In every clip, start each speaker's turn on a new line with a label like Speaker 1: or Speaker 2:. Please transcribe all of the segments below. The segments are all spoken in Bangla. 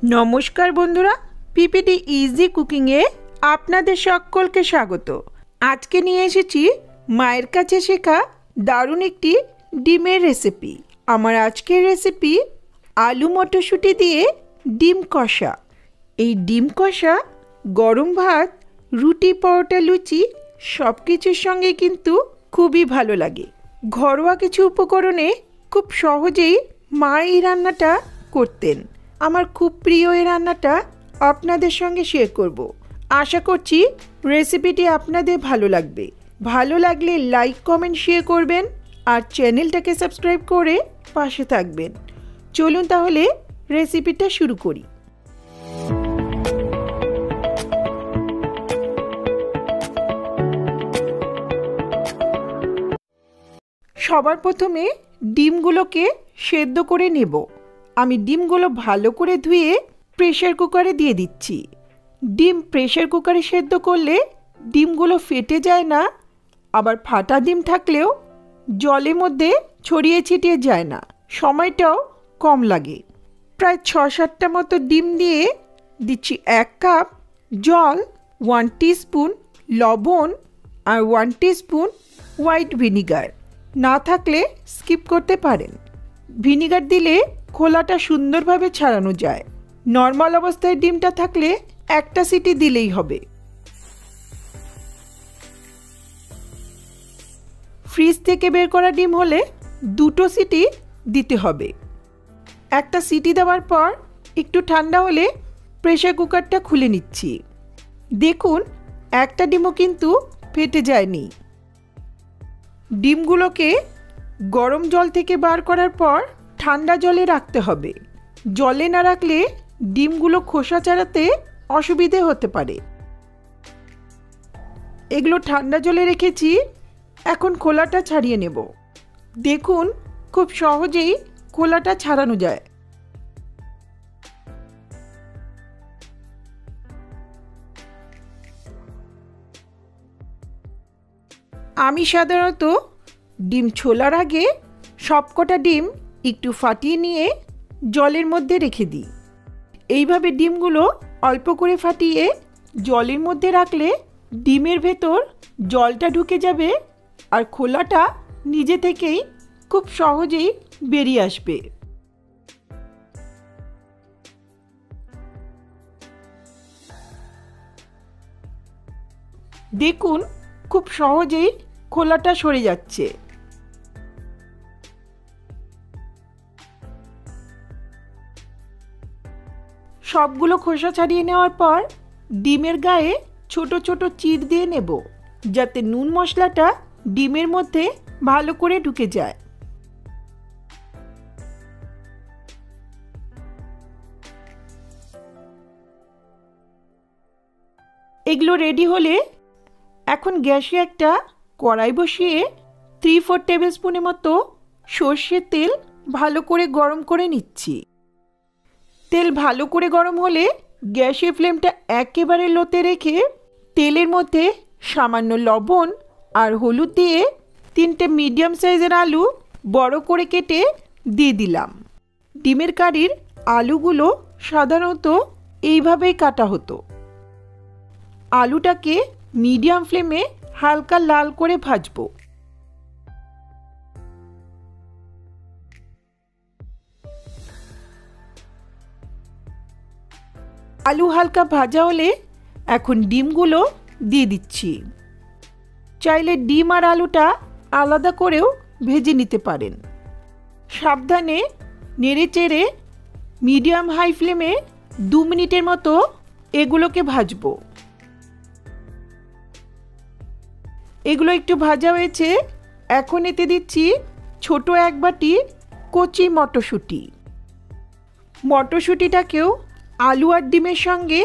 Speaker 1: নমস্কার বন্ধুরা, পিপিটি ইজি কুকিংয়ে আপনাদের সকলকে স্বাগত। আজকে নিয়ে এসেছি মায়ের কাছে শেখা দারুণ একটি ডিমের রেসিপি। আমার আজকের রেসিপি আলু মটরশুঁটি দিয়ে ডিম কষা। এই ডিম কষা গরম ভাত, রুটি, পরোটা, লুচি সব কিছুর সঙ্গে কিন্তু খুবই ভালো লাগে। ঘরোয়া কিছু উপকরণে খুব সহজেই মা এই রান্নাটা করতেন। আমার খুব প্রিয় এই রান্নাটা আপনাদের সঙ্গে শেয়ার করব। আশা করছি রেসিপিটি আপনাদের ভালো লাগবে। ভালো লাগলে লাইক, কমেন্ট, শেয়ার করবেন আর চ্যানেলটাকে সাবস্ক্রাইব করে পাশে থাকবেন। চলুন তাহলে রেসিপিটা শুরু করি। সবার প্রথমে ডিমগুলোকে সেদ্ধ করে নেব। আমি ডিমগুলো ভালো করে ধুয়ে প্রেসার কুকারে দিয়ে দিচ্ছি। ডিম প্রেসার কুকারে সেদ্ধ করলে ডিমগুলো ফেটে যায় না, আবার ফাটা ডিম থাকলেও জলের মধ্যে ছড়িয়ে ছিটিয়ে যায় না, সময়টাও কম লাগে। প্রায় 6-7টা মতো ডিম দিয়ে দিচ্ছি 1 কাপ জল, 1 টিস্পুন লবণ আর 1 টিস্পুন হোয়াইট ভিনিগার। না থাকলে স্কিপ করতে পারেন। ভিনিগার দিলে খোলাটা সুন্দরভাবে ছাড়ানো যায়। নর্মাল অবস্থায় ডিমটা থাকলে একটা সিটি দিলেই হবে। ফ্রিজ থেকে বের করা ডিম হলে 2টো সিটি দিতে হবে। একটা সিটি দেওয়ার পর একটু ঠান্ডা হলে প্রেসার কুকারটা খুলে নিচ্ছি। দেখুন, একটা ডিমও কিন্তু ফেটে যায়নি। ডিমগুলোকে গরম জল থেকে বার করার পর ঠান্ডা জলে রাখতে হবে। জলে না রাখলে ডিমগুলো খোসা ছাড়াতে অসুবিধে হতে পারে। এগুলো ঠান্ডা জলে রেখেছি, এখন খোলাটা ছাড়িয়ে নেব। দেখুন, খুব সহজেই খোলাটা ছাড়ানো যায়। আমি সাধারণত ডিম ছোলার আগে সবকটা ডিম একটু ফাটিয়ে নিয়ে জলের মধ্যে রেখে দিই। এইভাবে ডিমগুলো অল্প করে ফাটিয়ে জলের মধ্যে রাখলে ডিমের ভেতর জলটা ঢুকে যাবে আর খোলাটা নিজে থেকেই খুব সহজেই বেরিয়ে আসবে। দেখুন, খুব সহজেই খোলাটা সরে যাচ্ছে। সবগুলো খোসা ছাড়িয়ে নেওয়ার পর ডিমের গায়ে ছোট ছোট চিড় দিয়ে নেব, যাতে নুন মশলাটা ডিমের মধ্যে ভালো করে ঢুকে যায়। এগুলো রেডি হলে এখন গ্যাসে একটা কড়াই বসিয়ে 3-4 টেবিল স্পুনের মতো সর্ষের তেল ভালো করে গরম করে নিচ্ছি। তেল ভালো করে গরম হলে গ্যাসের ফ্লেমটা একেবারে লোতে রেখে তেলের মধ্যে সামান্য লবণ আর হলুদ দিয়ে 3টে মিডিয়াম সাইজের আলু বড় করে কেটে দিয়ে দিলাম। ডিমের কারির আলুগুলো সাধারণত এইভাবেই কাটা হতো। আলুটাকে মিডিয়াম ফ্লেমে হালকা লাল করে ভাজবো। আলু হালকা ভাজা হলে এখন ডিমগুলো দিয়ে দিচ্ছি। চাইলে ডিম আর আলুটা আলাদা করেও ভেজে নিতে পারেন। সাবধানে নেড়ে চেড়ে মিডিয়াম হাই ফ্লেমে 2 মিনিটের মতো এগুলোকে ভাজবো। এগুলো একটু ভাজা হয়েছে, এখন এতে দিচ্ছি ছোট 1 বাটি কচি মটরশুঁটি। মটরশুঁটিটাকেও আলু আর ডিমের সঙ্গে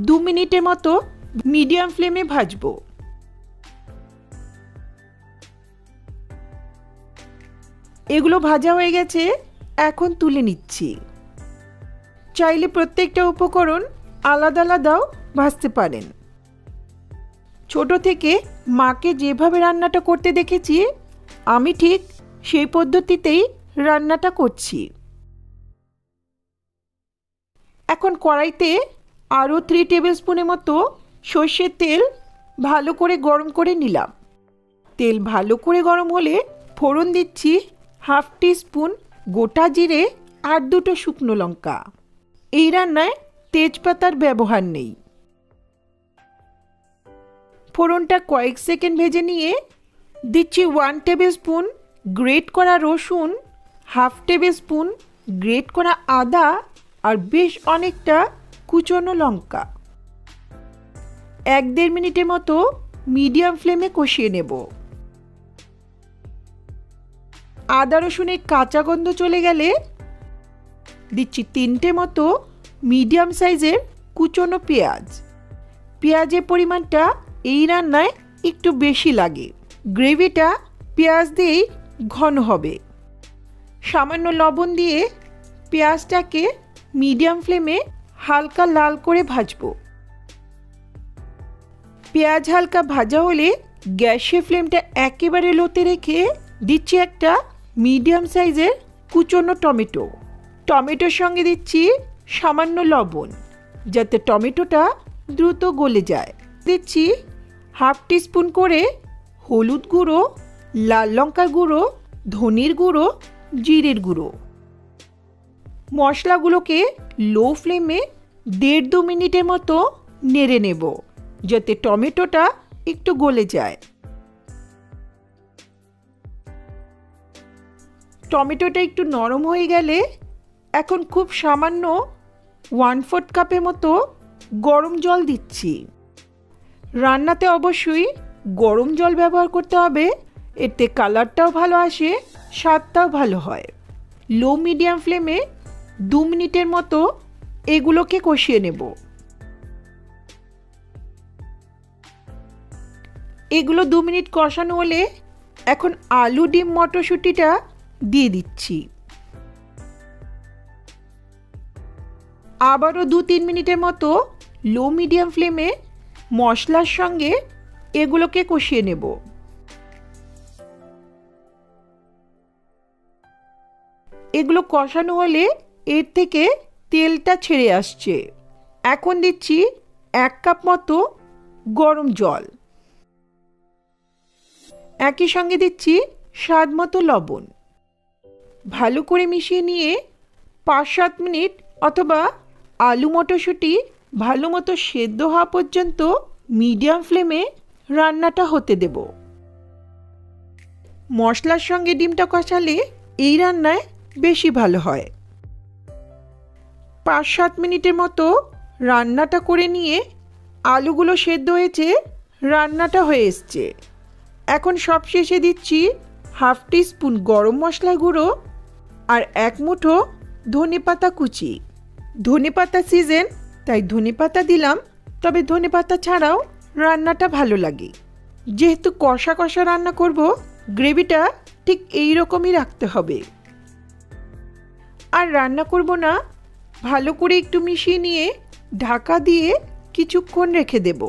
Speaker 1: 2 মিনিটের মতো মিডিয়াম ফ্লেমে ভাজবো। এগুলো ভাজা হয়ে গেছে, এখন তুলে নিচ্ছি। চাইলে প্রত্যেকটা উপকরণ আলাদা আলাদাও ভাজতে পারেন। ছোট থেকে মাকে যেভাবে রান্নাটা করতে দেখেছি, আমি ঠিক সেই পদ্ধতিতেই রান্নাটা করছি। এখন কড়াইতে আরও 3 টেবিল স্পুনের মতো সর্ষের তেল ভালো করে গরম করে নিলাম। তেল ভালো করে গরম হলে ফোড়ন দিচ্ছি হাফ টিস্পুন গোটা জিরে আর 2টো শুকনো লঙ্কা। এই রান্নায় তেজপাতার ব্যবহার নেই। ফোড়নটা কয়েক সেকেন্ড ভেজে নিয়ে দিচ্ছি 1 টেবিল স্পুন গ্রেট করা রসুন, হাফ টেবিল স্পুন গ্রেট করা আদা আর বেশ অনেকটা কুচনো লঙ্কা। 1-1.5 মিনিটের মতো মিডিয়াম ফ্লেমে কষিয়ে নেব। আদা রসুনের কাঁচা গন্ধ চলে গেলে দিচ্ছি 3টে মতো মিডিয়াম সাইজের কুচনো পেঁয়াজ। পেঁয়াজের পরিমাণটা এই রান্নায় একটু বেশি লাগে। গ্রেভিটা পেঁয়াজ দিয়েই ঘন হবে। সামান্য লবণ দিয়ে পেঁয়াজটাকে মিডিয়াম ফ্লেমে হালকা লাল করে ভাজবো। পেঁয়াজ হালকা ভাজা হলে গ্যাসের ফ্লেমটা একেবারে লোতে রেখে দিচ্ছি একটা মিডিয়াম সাইজের কুচনো টমেটো। টমেটোর সঙ্গে দিচ্ছি সামান্য লবণ যাতে টমেটোটা দ্রুত গলে যায়। দিচ্ছি হাফ টিস্পুন করে হলুদ গুঁড়ো, লাল লঙ্কার গুঁড়ো, ধনের গুঁড়ো, জিরের গুঁড়ো। মশলাগুলোকে লো ফ্লেমে 1.5-2 মিনিটের মতো নেড়ে নেব যাতে টমেটোটা একটু গলে যায়। টমেটোটা একটু নরম হয়ে গেলে এখন খুব সামান্য 1/4 কাপের মতো গরম জল দিচ্ছি। রান্নাতে অবশ্যই গরম জল ব্যবহার করতে হবে, এতে কালারটাও ভালো আসে, স্বাদটাও ভালো হয়। লো মিডিয়াম ফ্লেমে 2 মিনিটের মতো এগুলোকে কষিয়ে নেব। এগুলো 2 মিনিট কষানো হলে এখন আলু, ডিম, মটরশুঁটিটা দিয়ে দিচ্ছি। আবারও 2-3 মিনিটের মতো লো মিডিয়াম ফ্লেমে মশলার সঙ্গে এগুলোকে কষিয়ে নেব। এগুলো কষানো হলে এর থেকে তেলটা ছেড়ে আসছে। এখন দিচ্ছি 1 কাপ মতো গরম জল। একই সঙ্গে দিচ্ছি স্বাদ মতো লবণ। ভালো করে মিশিয়ে নিয়ে 5-7 মিনিট অথবা আলু মটরশুঁটি ভালো মতো সেদ্ধ হওয়া পর্যন্ত মিডিয়াম ফ্লেমে রান্নাটা হতে দেব। মশলার সঙ্গে ডিমটা কষালে এই রান্নায় বেশি ভালো হয়। 5-7 মিনিটের মতো রান্নাটা করে নিয়ে আলুগুলো সেদ্ধ হয়েছে, রান্নাটা হয়ে এসছে। এখন সবশেষে দিচ্ছি হাফ টিস্পুন গরম মশলা গুঁড়ো আর 1 মুঠো ধনেপাতা কুচি। ধনেপাতা সিজন তাই ধনেপাতা দিলাম, তবে ধনেপাতা ছাড়াও রান্নাটা ভালো লাগে। যেহেতু কষা কষা রান্না করব, গ্রেভিটা ঠিক এই রকমই রাখতে হবে। আর রান্না করব না, ভালো করে একটু মিশিয়ে নিয়ে ঢাকা দিয়ে কিছুক্ষণ রেখে দেব।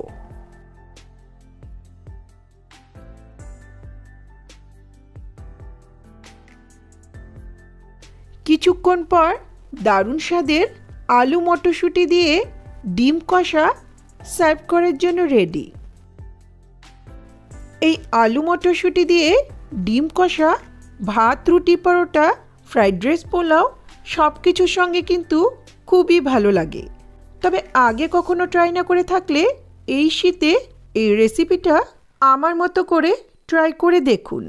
Speaker 1: কিছুক্ষণ পর দারুণ স্বাদের আলু মটরশুঁটি দিয়ে ডিম কষা সার্ভ করার জন্য রেডি। এই আলু মটরশুঁটি দিয়ে ডিম কষা ভাত, রুটি, পরোটা, ফ্রাইড রাইস, পোলাও সব কিছুর সঙ্গে কিন্তু খুবই ভালো লাগে। তবে আগে কখনো ট্রাই না করে থাকলে এই শীতে এই রেসিপিটা আমার মতো করে ট্রাই করে দেখুন।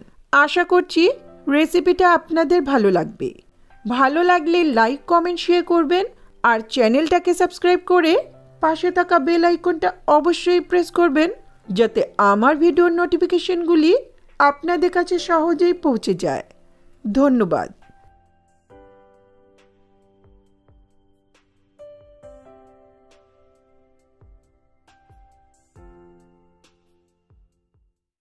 Speaker 1: আশা করছি রেসিপিটা আপনাদের ভালো লাগবে। ভালো লাগলে লাইক, কমেন্ট, শেয়ার করবেন আর চ্যানেলটাকে সাবস্ক্রাইব করে পাশে থাকা বেল আইকনটা অবশ্যই প্রেস করবেন যাতে আমার ভিডিওর নোটিফিকেশনগুলি আপনাদের কাছে সহজেই পৌঁছে যায়। ধন্যবাদ।